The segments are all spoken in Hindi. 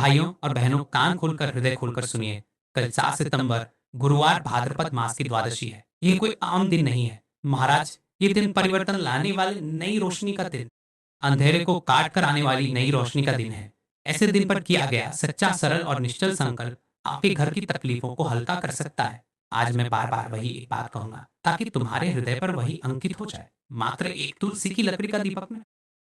भाइयों और बहनों, कान खोलकर हृदय खोलकर सुनिए। कल 7 सितंबर गुरुवार भाद्रपद मास की द्वादशी है। ये कोई आम दिन नहीं है महाराज, ये दिन परिवर्तन लाने वाले नई रोशनी का दिन, अंधेरे को काट कर आने वाली नई रोशनी का दिन है। ऐसे दिन पर किया गया सच्चा, सरल और निश्चल संकल्प आपके घर की तकलीफों को हल्का कर सकता है। आज मैं बार बार वही एक बात कहूंगा ताकि तुम्हारे हृदय पर वही अंकित हो जाए। मात्र एक तुलसी की लकड़ी का दीपक में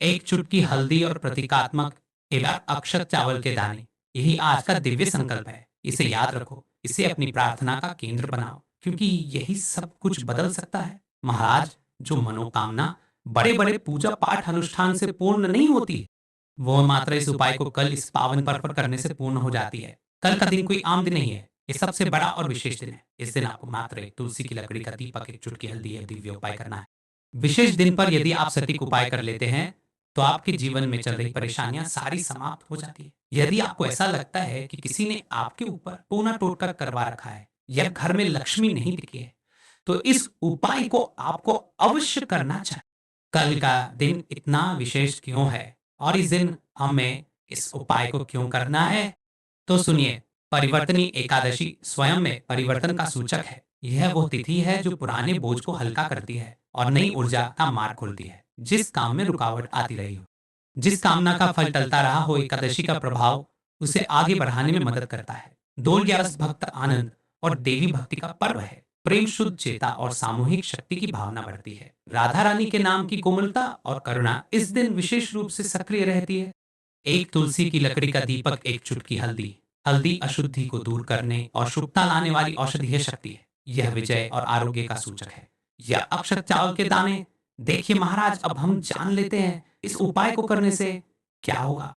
एक चुटकी हल्दी और प्रतीकात्मक एवं अक्षत चावल के दाने, यही आज का दिव्य संकल्प है। इसे याद रखो, इसे अपनी प्रार्थना का केंद्र बनाओ, क्योंकि यही सब कुछ बदल सकता है। महाराज, जो मनोकामना बड़े बड़े पूजा पाठ अनुष्ठान से पूर्ण नहीं होती, वो मात्र इस उपाय को कल इस पावन पर्व पर करने से पूर्ण हो जाती है। कल का दिन कोई आम दिन नहीं है, ये सबसे बड़ा और विशेष दिन है। इस दिन आपको मात्र एक तुलसी की लकड़ी का दीपक, एक चुटकी हल्दी, एक दिव्य उपाय करना है। विशेष दिन पर यदि आप सटीक उपाय कर लेते हैं तो आपके जीवन में चल रही परेशानियां सारी समाप्त हो जाती है। यदि आपको ऐसा लगता है कि किसी ने आपके ऊपर टोना टोटका करवा रखा है या घर में लक्ष्मी नहीं दिखी है, तो इस उपाय को आपको अवश्य करना चाहिए। कल का दिन इतना विशेष क्यों है और इस दिन हमें इस उपाय को क्यों करना है, तो सुनिए। परिवर्तनी एकादशी स्वयं में परिवर्तन का सूचक है। यह वो तिथि है जो पुराने बोझ को हल्का करती है और नई ऊर्जा का मार्ग खोलती है। जिस काम में रुकावट आती रही हो, जिस कामना का फल टलता रहा हो, एकादशी का प्रभाव उसे आगे बढ़ाने में मदद करता है। दोल 11 भक्त आनंद और देवी भक्ति का पर्व है। प्रेम, शुद्ध चेता और सामूहिक शक्ति की भावना बढ़ती है। राधा रानी के नाम की कोमलता और करुणा इस दिन विशेष रूप से सक्रिय रहती है। एक तुलसी की लकड़ी का दीपक, एक चुटकी हल्दी। हल्दी अशुद्धि को दूर करने और शुभता लाने वाली औषधीय शक्ति है। यह विजय और आरोग्य का सूचक है। यह अक्षत चावल के दाने। देखिए महाराज, अब हम जान लेते हैं इस उपाय को करने से क्या होगा,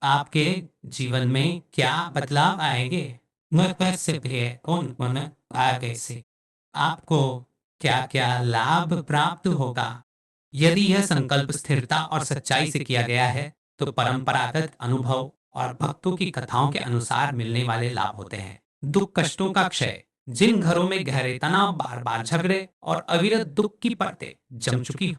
आपके जीवन में क्या बदलाव आएंगे। मैं कैसे भी कौन कौन आगे से आपको क्या क्या लाभ प्राप्त होगा। यदि यह संकल्प स्थिरता और सच्चाई से किया गया है तो परंपरागत अनुभव और भक्तों की कथाओं के अनुसार मिलने वाले लाभ होते हैं। दुख कष्टों का क्षय। जिन घरों में गहरे तनाव, बार बार झगड़े और अविरत दुख की परतें जम चुकी हो,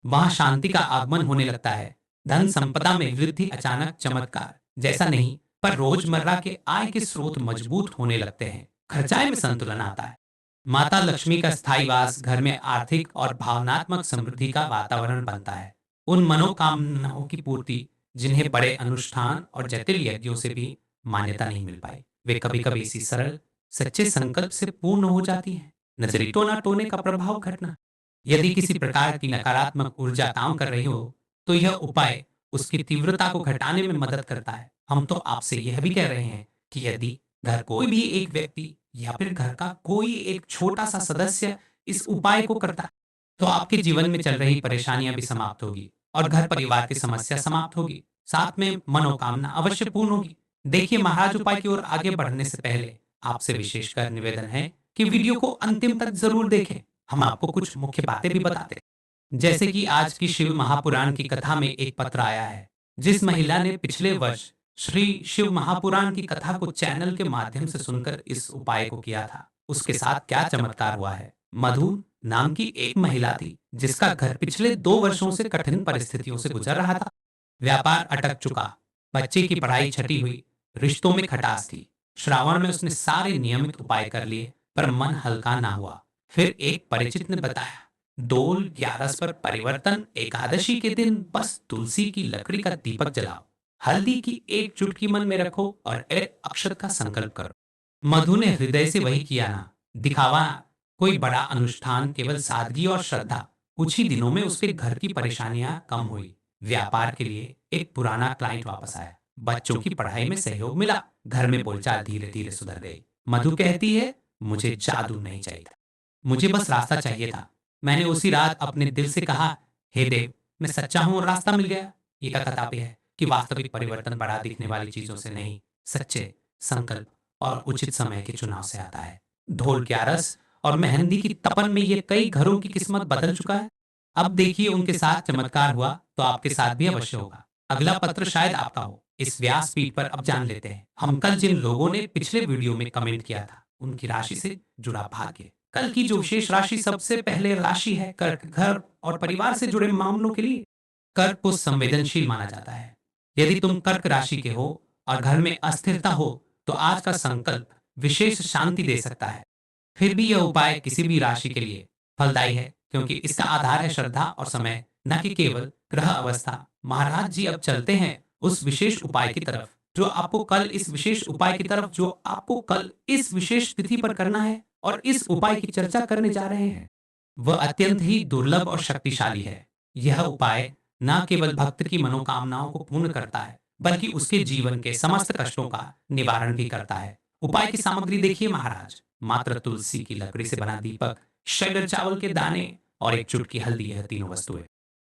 वहां शांति का आगमन होने लगता है। धन संपदा में वृद्धि, अचानक चमत्कार जैसा नहीं, पर रोजमर्रा के आय के स्रोत मजबूत होने लगते हैं। खर्चाए में संतुलन आता है। माता लक्ष्मी का स्थायी वास घर में आर्थिक और भावनात्मक समृद्धि का वातावरण बनता है। उन मनोकामनाओं की पूर्ति जिन्हें बड़े अनुष्ठान और जटिल यज्ञों से भी मान्यता नहीं मिल पाई, वे कभी कभी इसी सरल सच्चे संकल्प से पूर्ण हो जाती हैं। नजरी टोना टोने का प्रभाव घटना। यदि किसी प्रकार की नकारात्मक ऊर्जा काम कर रही हो तो यह उपाय उसकी तीव्रता को घटाने में मदद करता है। हम तो आपसे यह भी कह रहे हैं कि यदि घर कोई भी एक व्यक्ति या फिर घर का कोई एक छोटा सा सदस्य इस उपाय को करता है तो आपके जीवन में चल रही परेशानियां भी समाप्त होगी और घर परिवार की समस्या समाप्त होगी। साथ में मनोकामना अवश्य पूर्ण होगी। देखिए महाराज, उपाय की ओर आगे बढ़ने से पहले आपसे विशेषकर निवेदन है कि वीडियो को अंतिम तक जरूर देखें। हम आपको कुछ मुख्य बातें भी बताते हैं। जैसे कि आज की शिव महापुराण की कथा में एक पत्र आया है। जिस महिला ने पिछले वर्ष श्री शिव महापुराण की कथा को चैनल के माध्यम से सुनकर इस उपाय को किया था, उसके साथ क्या चमत्कार हुआ है। मधु नाम की एक महिला थी जिसका घर पिछले 2 वर्षों से कठिन परिस्थितियों से गुजर रहा था। व्यापार अटक चुका, बच्चे की पढ़ाई छटी हुई, रिश्तों में खटास थी। श्रावण में उसने सारे नियमित उपाय कर लिए पर मन हल्का ना हुआ। फिर एक परिचित ने बताया, डोल 11 पर परिवर्तन एकादशी के दिन बस तुलसी की लकड़ी का दीपक जलाओ, हल्दी की एक चुटकी मन में रखो और एक अक्षर का संकल्प करो। मधु ने हृदय से वही किया ना, दिखावा कोई बड़ा अनुष्ठान, केवल सादगी और श्रद्धा। कुछ ही दिनों में उसके घर की परेशानियां कम हुई। व्यापार के लिए एक पुराना क्लाइंट वापस आया, बच्चों की पढ़ाई में सहयोग मिला, घर में बोलचाल धीरे धीरे सुधर गई। मधु कहती है, मुझे जादू नहीं चाहिए था, मुझे बस रास्ता चाहिए था। मैंने उसी रात अपने दिल से कहा, हे देव, मैं सच्चा हूं और रास्ता मिल गया। ये कथा पे है कि वास्तविक परिवर्तन बड़ा दिखने वाली चीजों से नहीं, सच्चे संकल्प और उचित समय के चुनाव से आता है। ढोल की आरस और मेहंदी की तपन में ये कई घरों की किस्मत बदल चुका है। अब देखिए उनके साथ चमत्कार हुआ तो आपके साथ भी अवश्य होगा। अगला पत्र शायद आपका हो। इस व्यासपीठ पर अब जान लेते हैं हम कल जिन लोगों ने पिछले वीडियो में कमेंट किया था उनकी राशि से जुड़ा भाग्य। कल की जो विशेष राशि, सबसे पहले राशि है कर्क। घर और परिवार से जुड़े मामलों के लिए कर्क को संवेदनशील माना जाता है। यदि तुम कर्क राशि के हो और घर में अस्थिरता हो तो आज का संकल्प विशेष शांति दे सकता है। फिर भी यह उपाय किसी भी राशि के लिए फलदायी है, क्योंकि इसका आधार है श्रद्धा और समय, न कि केवल ग्रह अवस्था। महाराज जी अब चलते हैं उस विशेष उपाय की तरफ जो आपको कल इस विशेष उपाय की तरफ जो आपको कल इस विशेष तिथि पर करना है और इस उपाय की चर्चा करने जा रहे हैं। वह अत्यंत ही दुर्लभ और शक्तिशाली है। यह उपाय न केवल भक्त की मनोकामनाओं को पूर्ण करता है, बल्कि उसके जीवन के समस्त कष्टों का निवारण भी करता है। उपाय की सामग्री देखिए महाराज। मात्र तुलसी की लकड़ी से बना दीपक, शैलर चावल के दाने और एक चुटकी हल्दी, यह तीनों वस्तुएं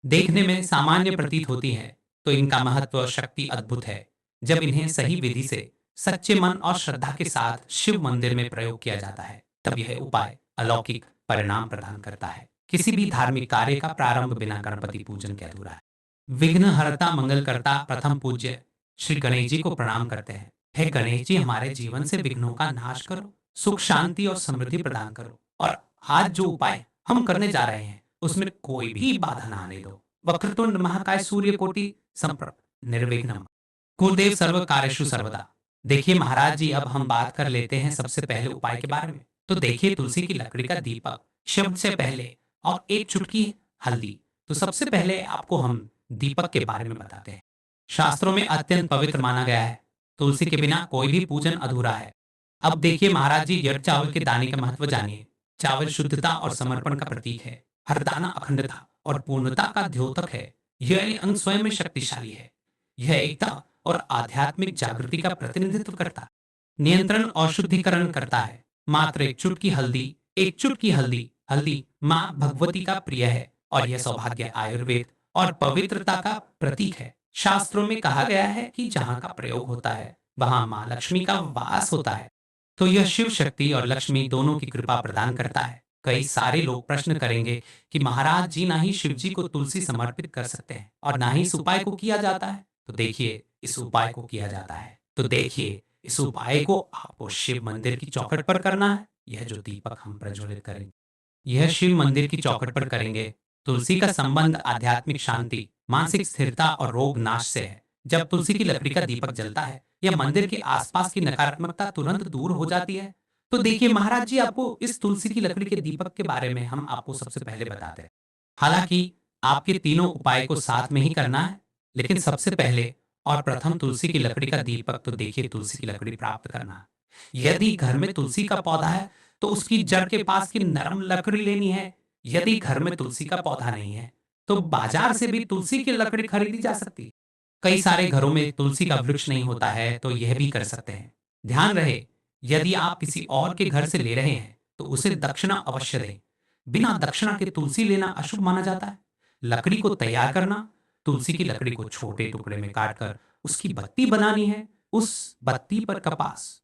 देखने में सामान्य प्रतीत होती हैं, तो इनका महत्व और शक्ति अद्भुत है। जब इन्हें सही विधि से सच्चे मन और श्रद्धा के साथ शिव मंदिर में प्रयोग किया जाता है, तब यह उपाय अलौकिक परिणाम प्रदान करता है। किसी भी धार्मिक कार्य का प्रारंभ बिना गणपति पूजन के अधूरा है। विघ्नहर्ता मंगलकर्ता प्रथम पूज्य श्री गणेश जी को प्रणाम करते हैं। हे गणेश जी, हमारे जीवन से विघ्नों का नाश करो, सुख शांति और समृद्धि प्रदान करो, और आज जो उपाय हम करने जा रहे हैं उसमें कोई भी बाधा ना आने दो। वक्रतुंड महाकाय सूर्य कोटि संप्रभ निर्विघ्नम कुलदेव सर्व कार्येषु सर्वदा। देखिए महाराज जी, अब हम बात कर लेते हैं सबसे पहले उपाय के बारे में। तो देखिए, तुलसी की लकड़ी का दीपक शब्द से पहले और एक चुटकी हल्दी। तो सबसे पहले आपको हम दीपक के बारे में बताते हैं। शास्त्रों में अत्यंत पवित्र माना गया है। तुलसी के बिना कोई भी पूजन अधूरा है। अब देखिए महाराज जी, यज्ञ चावल के दाने का महत्व जानिए। चावल शुद्धता और समर्पण का प्रतीक है। हर दाना अखंडता और पूर्णता का द्योतक है। यह अंग स्वयं में शक्तिशाली है। यह एकता और आध्यात्मिक जागृति का प्रतिनिधित्व करता है, नियंत्रण और शुद्धिकरण करता है। मात्र एक चुटकी हल्दी हल्दी माँ भगवती का प्रिय है, और यह सौभाग्य, आयुर्वेद और पवित्रता का प्रतीक है। शास्त्रों में कहा गया है कि जहाँ का प्रयोग होता है वहां माँ लक्ष्मी का वास होता है। तो यह शिव शक्ति और लक्ष्मी दोनों की कृपा प्रदान करता है। कई सारे लोग प्रश्न करेंगे कि महाराज जी, ना ही शिव जी को तुलसी समर्पित कर सकते हैं और ना ही इस उपाय को किया जाता है। तो देखिए, इस उपाय को किया जाता है। तो देखिए, इस उपाय को आपको शिव मंदिर की चौखट पर करना है। यह जो दीपक हम प्रज्वलित करेंगे, यह शिव मंदिर की चौखट पर करेंगे। तुलसी का संबंध आध्यात्मिक शांति, मानसिक स्थिरता और रोग नाश से है। जब तुलसी की लकड़ी का दीपक जलता है, यह मंदिर के आसपास की नकारात्मकता तुरंत दूर हो जाती है। तो देखिए महाराज जी, आपको इस तुलसी की लकड़ी के दीपक के बारे में हम आपको सबसे पहले बताते हैं। हालांकि आपके तीनों उपाय को साथ में ही करना है, लेकिन सबसे पहले और प्रथम तुलसी की लकड़ी का दीपक, तो देखिए तुलसी की लकड़ी प्राप्त करना है। यदि घर में तुलसी का पौधा है तो उसकी जड़ के पास की नरम लकड़ी लेनी है। यदि घर में तुलसी का पौधा नहीं है तो बाजार से भी तुलसी की लकड़ी खरीदी जा सकती है। कई सारे घरों में तुलसी का वृक्ष नहीं होता है, तो यह भी कर सकते हैं। ध्यान रहे, यदि आप किसी और के घर से ले रहे हैं तो उसे दक्षिणा अवश्य दें। बिना दक्षिणा के तुलसी लेना अशुभ माना जाता है। लकड़ी को तैयार करना, तुलसी की लकड़ी को छोटे टुकड़े में काटकर उसकी बत्ती बनानी है। उस बत्ती पर कपास,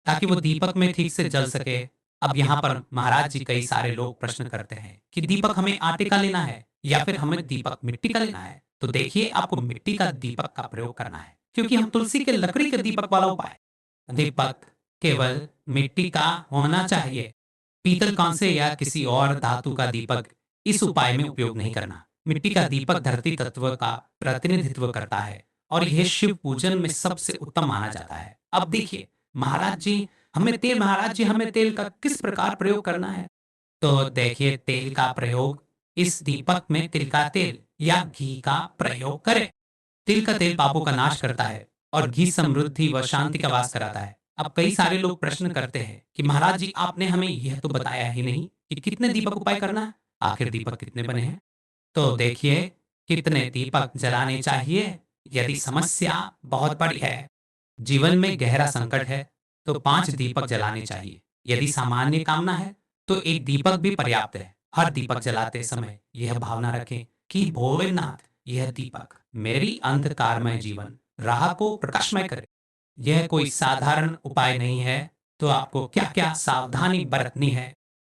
ताकि वो दीपक में ठीक से जल सके। अब यहाँ पर महाराज जी, कई सारे लोग प्रश्न करते हैं कि दीपक हमें आटे का लेना है या फिर हमें दीपक मिट्टी का लेना है। तो देखिए, आपको मिट्टी का दीपक का प्रयोग करना है, क्योंकि हम तुलसी के लकड़ी के दीपक वाला उपाय। दीपक केवल मिट्टी का होना चाहिए। पीतल, कांसे या किसी और धातु का दीपक इस उपाय में उपयोग नहीं करना। मिट्टी का दीपक धरती तत्व का प्रतिनिधित्व करता है और यह शिव पूजन में सबसे उत्तम माना जाता है। अब देखिए महाराज जी, हमें तेल का किस प्रकार प्रयोग करना है। तो देखिए, तेल का प्रयोग इस दीपक में तिल का तेल या घी का प्रयोग करें। तिल का तेल पापों का नाश करता है और घी समृद्धि व शांति का वास कराता है। अब कई सारे लोग प्रश्न करते हैं कि महाराज जी, आपने हमें यह तो बताया ही नहीं कि कितने दीपक उपाय करना है। आखिर दीपक कितने बने हैं। तो देखिए, कितने दीपक जलाने चाहिए। यदि समस्या बहुत बड़ी है, जीवन में गहरा संकट है, तो 5 दीपक जलाने चाहिए। यदि सामान्य कामना है तो एक दीपक भी पर्याप्त है। हर दीपक जलाते समय यह भावना रखें कि भोलेनाथ, यह दीपक मेरी अंधकारमय जीवन राह को प्रकाशमय करे। यह कोई साधारण उपाय नहीं है। तो आपको क्या क्या सावधानी बरतनी है।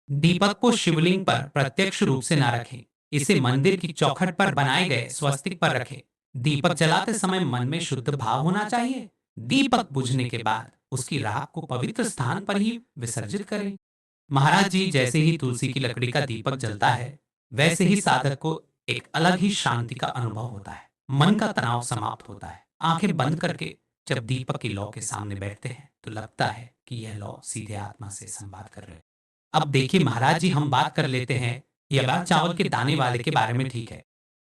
दीपक को शिवलिंग पर प्रत्यक्ष रूप से ना रखें। इसे मंदिर की चौखट पर बनाए गए स्वस्तिक पर रखें। दीपक जलाते समय मन में शुद्ध भाव होना चाहिए। दीपक बुझने के बाद उसकी राख को पवित्र स्थान पर ही विसर्जित करें। महाराज जी, जैसे ही तुलसी की लकड़ी का दीपक जलता है, वैसे ही साधक को एक अलग ही शांति का अनुभव होता है। मन का तनाव समाप्त होता है। आंखें बंद करके जब दीपक की लौ के सामने बैठते हैं तो लगता है कि यह लौ सीधे आत्मा से संवाद कर रहे हैं। अब देखिए महाराज जी, हम बात कर लेते हैं यह बात चावल के दाने वाले के बारे में, ठीक है।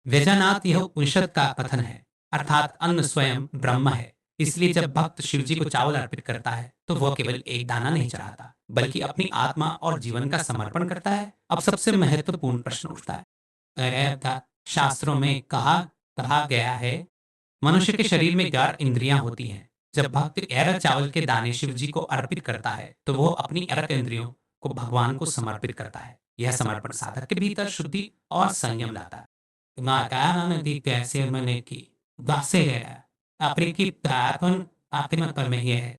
वैजनाथ यह उपनिषद का कथन है, अर्थात अन्न स्वयं ब्रह्म है। इसलिए जब भक्त शिव जी को चावल अर्पित करता है तो वह केवल एक दाना नहीं चढ़ाता, बल्कि अपनी आत्मा और जीवन का समर्पण करता है। अब सबसे महत्वपूर्ण प्रश्न उठता है, अर्थात शास्त्रों में कहा कहा गया है मनुष्य के शरीर में 11 इंद्रियां होती हैं। जब भक्त 11 चावल के दाने शिव जी को अर्पित करता है तो वह अपनी 11 इंद्रियों को भगवान को समर्पित करता है। यह समर्पण साधक के भीतर शुद्धि और संयम लाता है। कैसे मैंने की दासे है आपकी तापन आपके मत पर में ही है।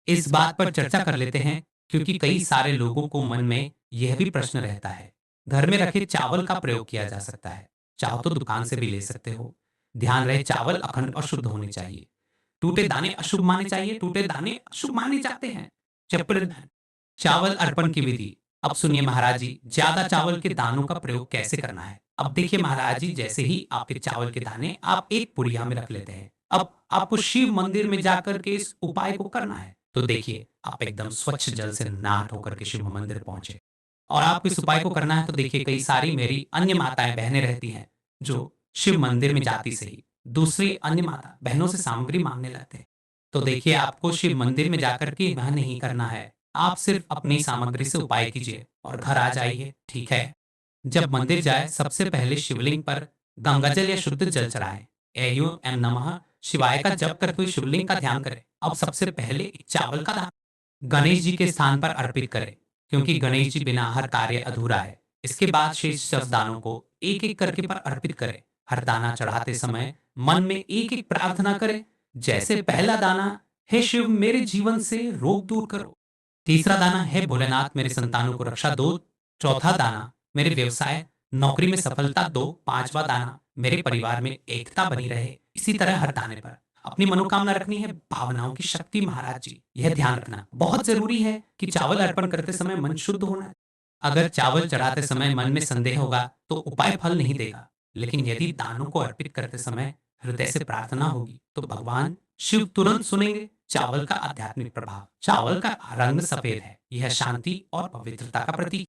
इस बात पर चर्चा कर लेते हैं क्योंकि कई सारे लोगों को मन में यह भी प्रश्न रहता है। घर में रखे चावल का प्रयोग किया जा सकता है, चाहो तो दुकान से भी ले सकते हो। ध्यान रहे चावल अखंड और शुद्ध होने चाहिए। टूटे दाने अशुभ माने चाहिए, टूटे दाने अशुभ माने जाते हैं। चप्पल चावल अर्पण की विधि। अब सुनिए महाराज जी, ज्यादा चावल के दानों का प्रयोग कैसे करना है। अब देखिए महाराज जी, जैसे ही आपके चावल के दाने आप एक पुड़िया में रख लेते हैं, अब आपको शिव मंदिर में जाकर के इस उपाय को करना है। तो देखिए आप एकदम स्वच्छ जल से नहा धोकर के शिव मंदिर पहुंचे और आपको इस उपाय को करना है। तो देखिए कई सारी मेरी अन्य माताएं बहनें रहती हैं जो शिव मंदिर में जाती से ही दूसरी अन्य माता बहनों से सामग्री मांगने लगते हैं। तो देखिए आपको शिव मंदिर में जाकर के वह नहीं करना है, आप सिर्फ अपनी सामग्री से उपाय कीजिए और घर आ जाइए, ठीक है। जब मंदिर जाए सबसे पहले शिवलिंग पर गंगाजल या शुद्ध जल चढ़ाएं। एयु एम नमः शिवाय का जप करते हुए शिवलिंग का ध्यान करें। अब सबसे पहले एक चावल का दाना गणेश जी के स्थान पर अर्पित करें, क्योंकि गणेश जी बिना हर कार्य अधूरा है। इसके बाद शेष 10 दानों को एक एक करके पर अर्पित करें। हर दाना चढ़ाते समय मन में एक एक प्रार्थना करें, जैसे पहला दाना, हे शिव मेरे जीवन से रोग दूर करो। तीसरा दाना, हे भोलेनाथ मेरे संतानों को रक्षा दो। चौथा दाना, मेरे व्यवसाय नौकरी में सफलता दो। पांचवा दाना, मेरे परिवार में एकता बनी रहे। इसी तरह हर दाने पर अपनी मनोकामना रखनी है, भावनाओं की शक्ति। महाराज जी यह ध्यान रखना बहुत जरूरी है कि चावल अर्पण करते समय मन शुद्ध होना है। अगर चावल चढ़ाते समय मन में संदेह होगा तो उपाय फल नहीं देगा, लेकिन यदि दानों को अर्पित करते समय हृदय से प्रार्थना होगी तो भगवान शिव तुरंत सुनेंगे। चावल का आध्यात्मिक प्रभाव। चावल का रंग सफेद है, यह शांति और पवित्रता का प्रतीक।